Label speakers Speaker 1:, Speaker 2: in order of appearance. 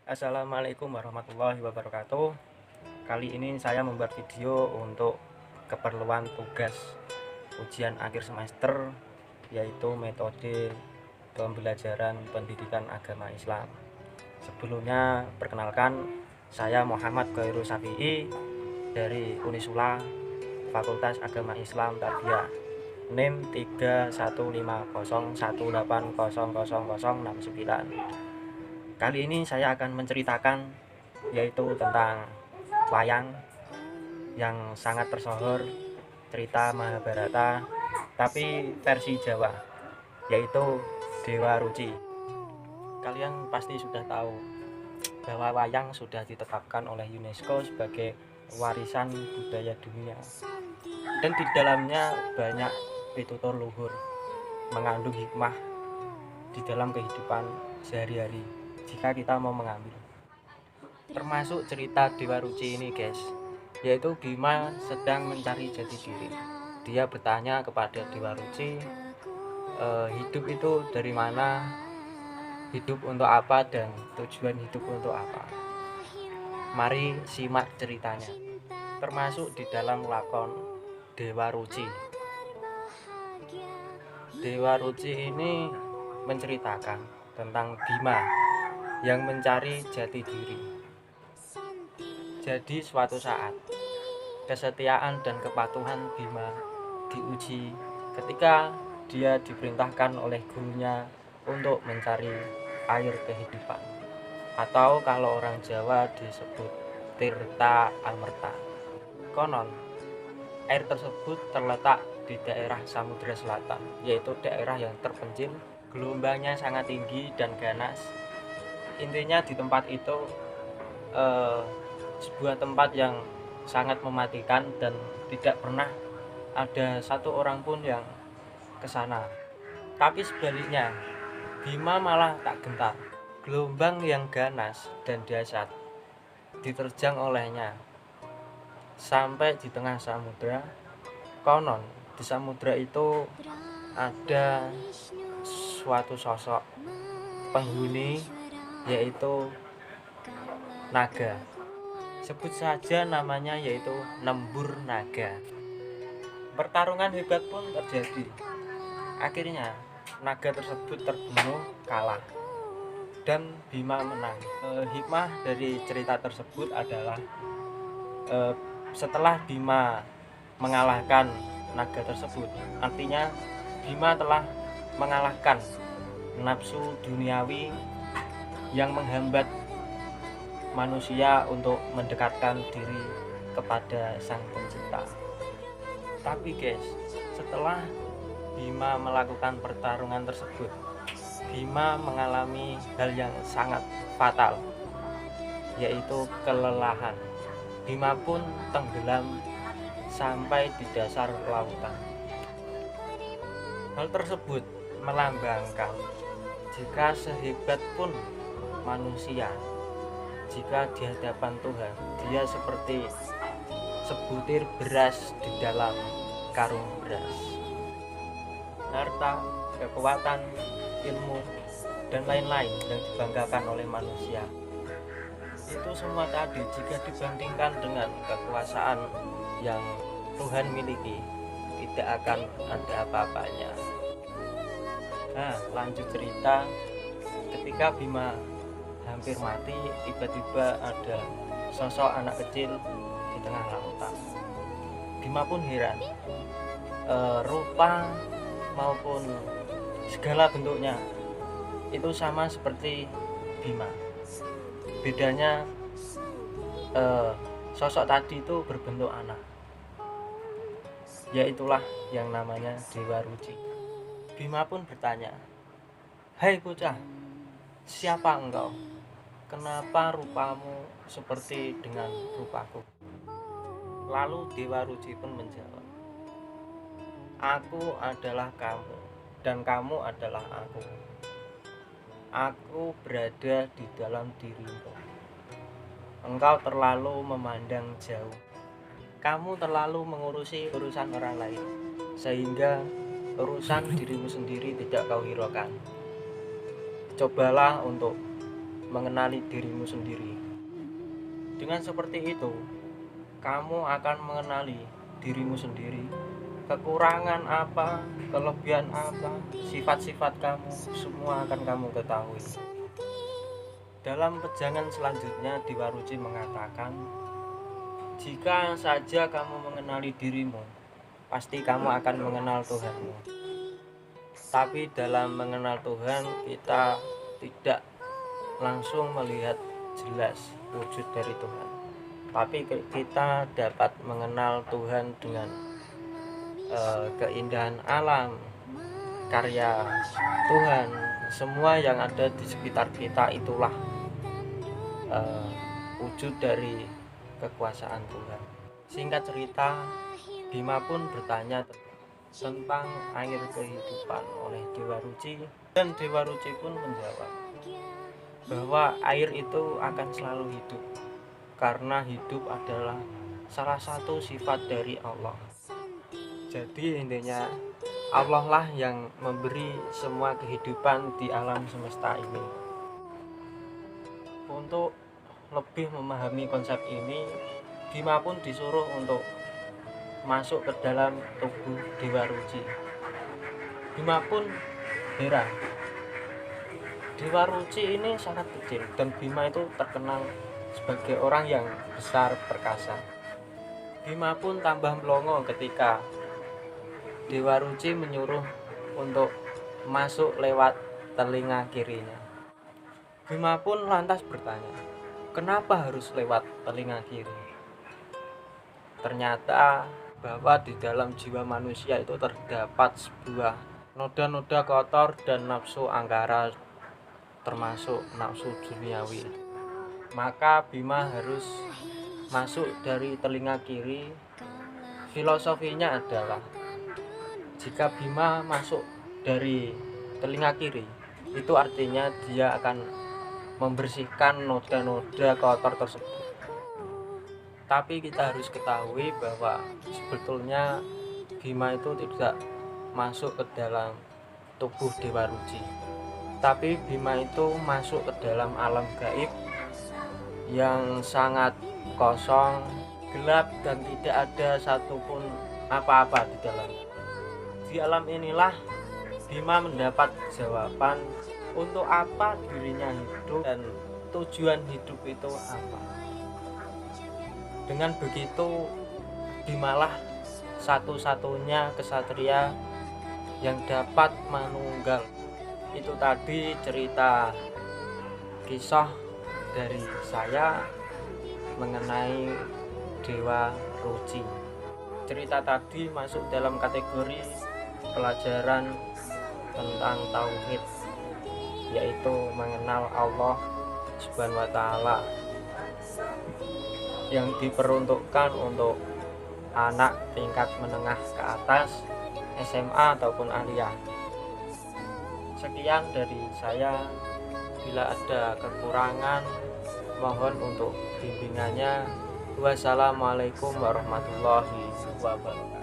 Speaker 1: Assalamualaikum warahmatullahi wabarakatuh. Kali ini saya membuat video untuk keperluan tugas ujian akhir semester, yaitu metode pembelajaran pendidikan agama Islam. Sebelumnya perkenalkan, saya Muhammad Khairul Syafi'i dari Unisula Fakultas Agama Islam Tarbiyah, NIM 31501800069. Kali ini saya akan menceritakan yaitu tentang wayang yang sangat tersohor, cerita Mahabharata, tapi versi Jawa, yaitu Dewa Ruci. Kalian pasti sudah tahu bahwa wayang sudah ditetapkan oleh UNESCO sebagai warisan budaya dunia, dan di dalamnya banyak pitutur luhur mengandung hikmah di dalam kehidupan sehari-hari jika kita mau mengambil. Termasuk cerita Dewa Ruci ini, guys, yaitu Bima sedang mencari jati diri. Dia bertanya kepada Dewa Ruci, hidup itu dari mana, hidup untuk apa, dan tujuan hidup untuk apa. Mari simak ceritanya, termasuk di dalam lakon Dewa Ruci. Dewa Ruci ini menceritakan tentang Bima yang mencari jati diri. Jadi suatu saat, kesetiaan dan kepatuhan Bima diuji ketika dia diperintahkan oleh gurunya untuk mencari air kehidupan, atau kalau orang Jawa disebut Tirta Amerta. Konon, air tersebut terletak di daerah Samudra Selatan, yaitu daerah yang terpencil, gelombangnya sangat tinggi dan ganas. Intinya di tempat itu sebuah tempat yang sangat mematikan dan tidak pernah ada satu orang pun yang ke sana. Tapi sebaliknya, Bima malah tak gentar. Gelombang yang ganas dan dahsyat diterjang olehnya sampai di tengah samudra. Konon di samudra itu ada suatu sosok penghuni, yaitu naga. Sebut saja namanya, yaitu Nembur Naga. Pertarungan hebat pun terjadi. Akhirnya naga tersebut terbunuh, kalah, dan Bima menang. Hikmah dari cerita tersebut adalah setelah Bima mengalahkan naga tersebut, artinya Bima telah mengalahkan nafsu duniawi yang menghambat manusia untuk mendekatkan diri kepada Sang Pencipta. Tapi guys, setelah Bima melakukan pertarungan tersebut, Bima mengalami hal yang sangat fatal, yaitu kelelahan. Bima pun tenggelam sampai di dasar lautan. Hal tersebut melambangkan jika sehebat pun manusia, jika di hadapan Tuhan dia seperti sebutir beras di dalam karung beras. Harta, kekuatan, ilmu, dan lain-lain yang dibanggakan oleh manusia, itu semua tadi jika dibandingkan dengan kekuasaan yang Tuhan miliki, tidak akan ada apa-apanya. Nah, lanjut cerita. Ketika Bima hampir mati, tiba-tiba ada sosok anak kecil di tengah lautan. Bima pun heran, rupa maupun segala bentuknya itu sama seperti Bima. Bedanya sosok tadi itu berbentuk anak, yaitulah yang namanya Dewa Ruci. Bima pun bertanya, "Hai bocah, siapa engkau? Kenapa rupamu seperti dengan rupaku?" Lalu Dewa Ruci pun menjawab, "Aku adalah kamu dan kamu adalah aku. Aku berada di dalam dirimu. Engkau terlalu memandang jauh. Kamu terlalu mengurusi urusan orang lain, sehingga urusan dirimu sendiri tidak kau hiraukan. Cobalah untuk mengenali dirimu sendiri. Dengan seperti itu, kamu akan mengenali dirimu sendiri, kekurangan apa, kelebihan apa, sifat-sifat kamu, semua akan kamu ketahui. Dalam pejangan selanjutnya, Dewa Ruci mengatakan, jika saja kamu mengenali dirimu, pasti kamu akan mengenal Tuhanmu. Tapi dalam mengenal Tuhan, kita tidak langsung melihat jelas wujud dari Tuhan. Tapi kita dapat mengenal Tuhan dengan keindahan alam, karya Tuhan, semua yang ada di sekitar kita itulah wujud dari kekuasaan Tuhan. Singkat cerita, Bima pun bertanya tentang air kehidupan oleh Dewa Ruci, dan Dewa Ruci pun menjawab bahwa air itu akan selalu hidup, karena hidup adalah salah satu sifat dari Allah. Jadi intinya Allah lah yang memberi semua kehidupan di alam semesta ini. Untuk lebih memahami konsep ini, Bima pun disuruh untuk masuk ke dalam tubuh Dewa Ruci. Bima pun heran, Dewa Ruci ini sangat kecil dan Bima itu terkenal sebagai orang yang besar perkasa. Bima pun tambah melongo ketika Dewa Ruci menyuruh untuk masuk lewat telinga kirinya. Bima pun lantas bertanya, kenapa harus lewat telinga kiri? Ternyata bahwa di dalam jiwa manusia itu terdapat sebuah noda-noda kotor dan nafsu angkara, termasuk nafsu duniawi. Maka Bima harus masuk dari telinga kiri. Filosofinya adalah, jika Bima masuk dari telinga kiri, itu artinya dia akan membersihkan noda-noda kotor tersebut. Tapi kita harus ketahui bahwa sebetulnya Bima itu tidak masuk ke dalam tubuh Dewa Ruci, tapi Bima itu masuk ke dalam alam gaib yang sangat kosong, gelap, dan tidak ada satupun apa-apa di dalamnya. Di alam inilah Bima mendapat jawaban untuk apa dirinya hidup dan tujuan hidup itu apa. Dengan begitu, Bimalah satu-satunya kesatria yang dapat manunggal. Itu tadi cerita kisah dari saya mengenai Dewa Ruci. Cerita tadi masuk dalam kategori pelajaran tentang tauhid, yaitu mengenal Allah Subhanahu wa Ta'ala, yang diperuntukkan untuk anak tingkat menengah ke atas, SMA ataupun aliyah. Sekian dari saya. Bila ada kekurangan, mohon untuk bimbingannya. Wassalamualaikum warahmatullahi wabarakatuh.